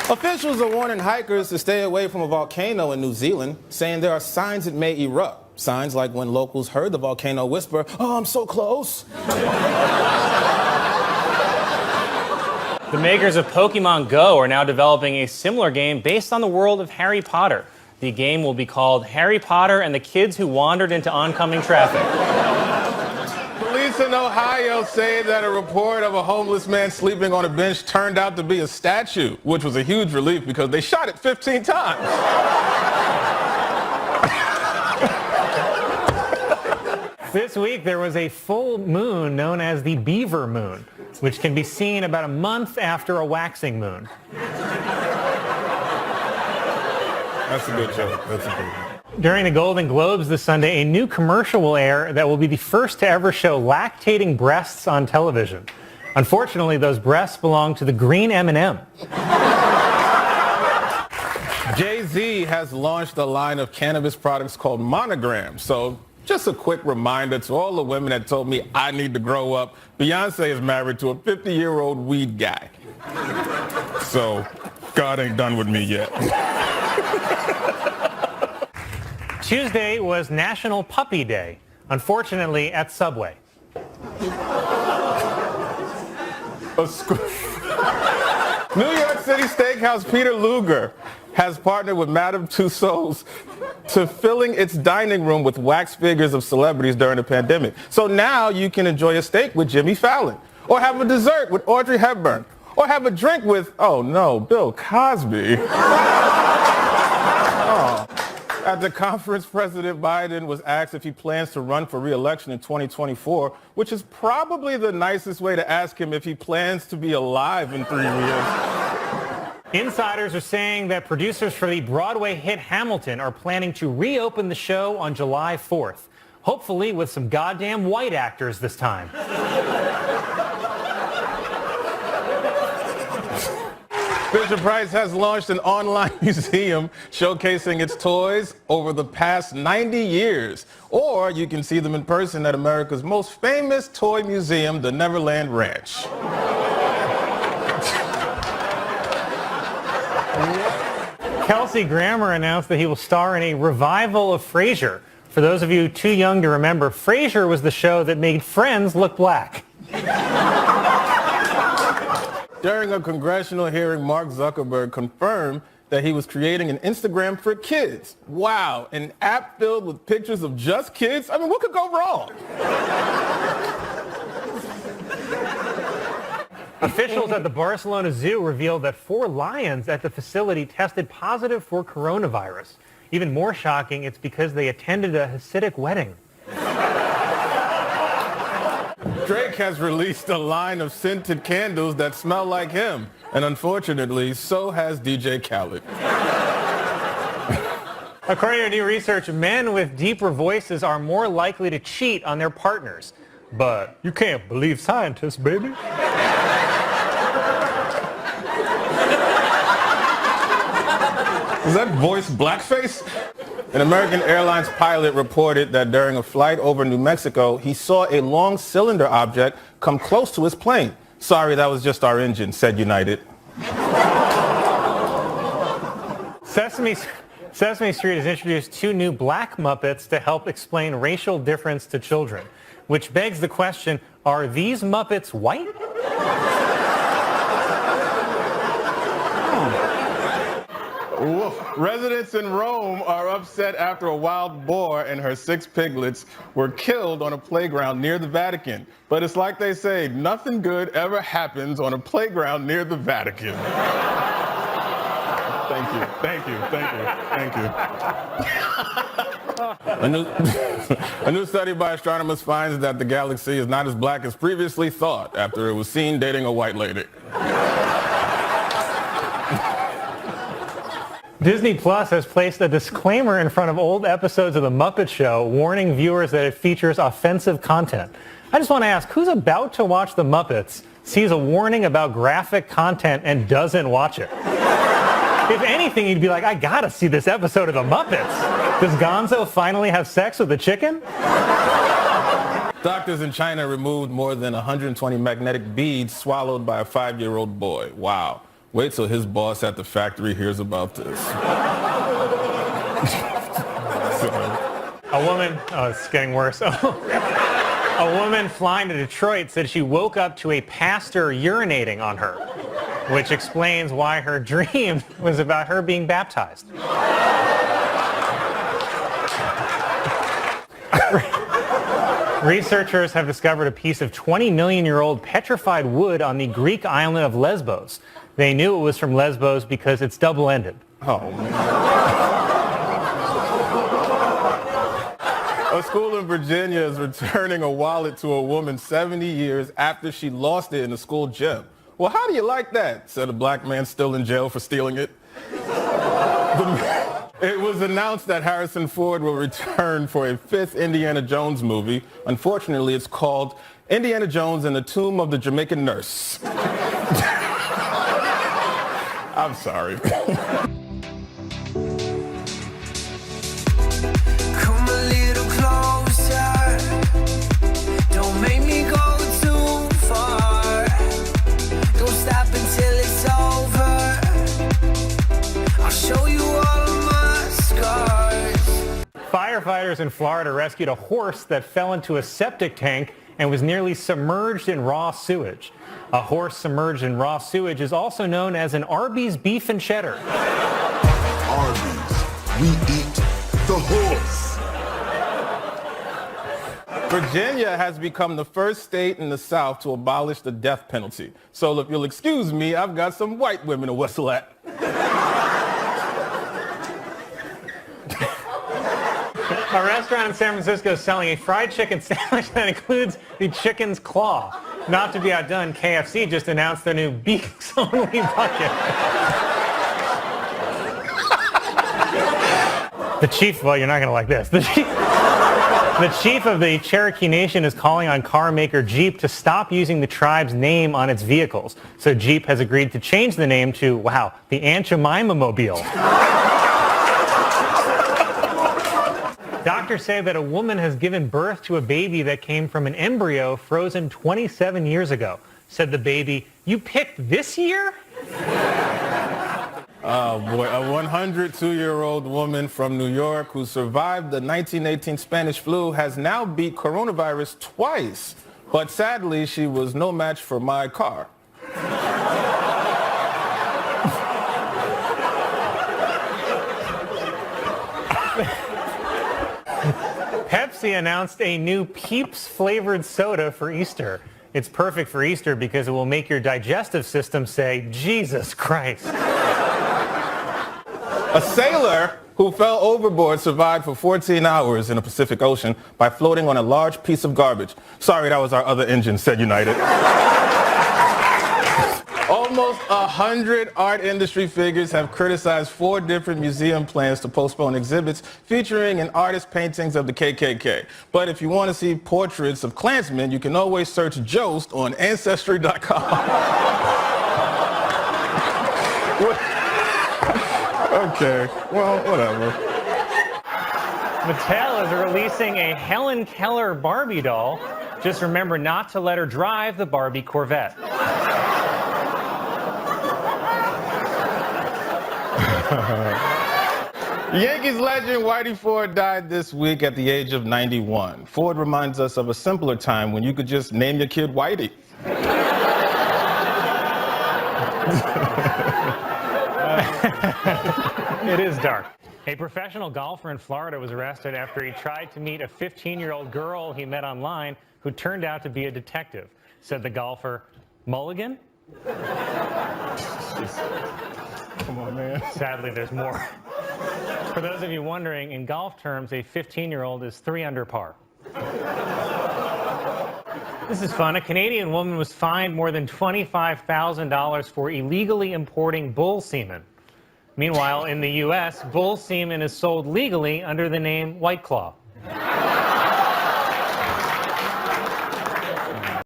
Officials are warning hikers to stay away from a volcano in New Zealand, saying there are signs it may erupt. Signs like when locals heard the volcano whisper, "Oh, I'm so close." The makers of Pokemon Go are now developing a similar game based on the world of Harry Potter. The game will be called Harry Potter and the Kids Who Wandered into Oncoming Traffic. Police in Ohio say that a report of a homeless man sleeping on a bench turned out to be a statue, which was a huge relief because they shot it 15 times. This week, there was a full moon known as the Beaver Moon, which can be seen about a month after a waxing moon. That's a good joke. That's a good one. During the Golden Globes this Sunday, a new commercial will air that will be the first to ever show lactating breasts on television. Unfortunately, those breasts belong to the green M&M. Jay-Z has launched a line of cannabis products called Monogram. So just a quick reminder to all the women that told me I need to grow up. Beyonce is married to a 50-year-old weed guy. So God ain't done with me yet. Tuesday was National Puppy Day, unfortunately at Subway. New York City Steakhouse Peter Luger has partnered with Madame Tussauds to filling its dining room with wax figures of celebrities during the pandemic. So now you can enjoy a steak with Jimmy Fallon, or have a dessert with Audrey Hepburn, or have a drink with, oh no, Bill Cosby. Oh. At the conference, President Biden was asked if he plans to run for re-election in 2024, which is probably the nicest way to ask him if he plans to be alive in 3 years. Insiders are saying that producers for the Broadway hit Hamilton are planning to reopen the show on July 4th, hopefully with some goddamn white actors this time. Fisher-Price has launched an online museum showcasing its toys over the past 90 years. Or you can see them in person at America's most famous toy museum, the Neverland Ranch. Kelsey Grammer announced that he will star in a revival of Frasier. For those of you too young to remember, Frasier was the show that made Friends look black. During a congressional hearing, Mark Zuckerberg confirmed that he was creating an Instagram for kids. Wow, an app filled with pictures of just kids? I mean, what could go wrong? Officials at the Barcelona Zoo revealed that 4 lions at the facility tested positive for coronavirus. Even more shocking, it's because they attended a Hasidic wedding. Drake has released a line of scented candles that smell like him. And unfortunately, so has DJ Khaled. According to new research, men with deeper voices are more likely to cheat on their partners. But you can't believe scientists, baby. Is that voice blackface? An American Airlines pilot reported that during a flight over New Mexico, he saw a long cylinder object come close to his plane. Sorry, that was just our engine, said United. Sesame Street has introduced 2 new black Muppets to help explain racial difference to children, which begs the question, are these Muppets white? Residents in Rome are upset after a wild boar and her 6 piglets were killed on a playground near the Vatican. But it's like they say, nothing good ever happens on a playground near the Vatican. Thank you, thank you, thank you, thank you. A new study by astronomers finds that the galaxy is not as black as previously thought after it was seen dating a white lady. Disney Plus has placed a disclaimer in front of old episodes of The Muppet Show warning viewers that it features offensive content. I just want to ask, who's about to watch The Muppets, sees a warning about graphic content, and doesn't watch it? If anything, you'd be like, I gotta see this episode of The Muppets. Does Gonzo finally have sex with a chicken? Doctors in China removed more than 120 magnetic beads swallowed by a 5-year-old boy. Wow. Wait till his boss at the factory hears about this. A woman, oh, it's getting worse. A woman flying to Detroit said she woke up to a pastor urinating on her, which explains why her dream was about her being baptized. Researchers have discovered a piece of 20-million-year-old petrified wood on the Greek island of Lesbos. They knew it was from Lesbos because it's double-ended. Oh, man. A school in Virginia is returning a wallet to a woman 70 years after she lost it in the school gym. Well, how do you like that? Said a black man still in jail for stealing it. It was announced that Harrison Ford will return for a fifth Indiana Jones movie. Unfortunately, it's called Indiana Jones and the Tomb of the Jamaican Nurse. I'm sorry. Come a little closer. Don't make me go too far. Don't stop until it's over. I'll show you all of my scars. Firefighters in Florida rescued a horse that fell into a septic tank and was nearly submerged in raw sewage. A horse submerged in raw sewage is also known as an Arby's beef and cheddar. Arby's, we eat the horse. Virginia has become the first state in the South to abolish the death penalty. So if you'll excuse me, I've got some white women to whistle at. A restaurant in San Francisco is selling a fried chicken sandwich that includes the chicken's claw. Not to be outdone, KFC just announced their new beaks-only bucket. The chief, well, you're not going to like this. The chief of the Cherokee Nation is calling on car maker Jeep to stop using the tribe's name on its vehicles. So Jeep has agreed to change the name to, wow, the Aunt Jemima Mobile. Doctors say that a woman has given birth to a baby that came from an embryo frozen 27 years ago. Said the baby, "You picked this year?" Oh boy, a 102-year-old woman from New York who survived the 1918 Spanish flu has now beat coronavirus twice. But sadly, she was no match for my car. Pepsi announced a new Peeps flavored soda for Easter. It's perfect for Easter because it will make your digestive system say, Jesus Christ. A sailor who fell overboard survived for 14 hours in the Pacific Ocean by floating on a large piece of garbage. Sorry, that was our other engine, said United. Almost 100 art industry figures have criticized 4 different museum plans to postpone exhibits featuring an artist's paintings of the KKK. But if you want to see portraits of Klansmen, you can always search Jost on Ancestry.com. Okay, well, whatever. Mattel is releasing a Helen Keller Barbie doll. Just remember not to let her drive the Barbie Corvette. Yankees legend Whitey Ford died this week at the age of 91. Ford reminds us of a simpler time when you could just name your kid Whitey. It is dark. A professional golfer in Florida was arrested after he tried to meet a 15-year-old girl he met online who turned out to be a detective. Said the golfer, Mulligan? Come on, man. Sadly, there's more. For those of you wondering, in golf terms, a 15-year-old is 3 under par. This is fun. A Canadian woman was fined more than $25,000 for illegally importing bull semen. Meanwhile, in the U.S., bull semen is sold legally under the name White Claw.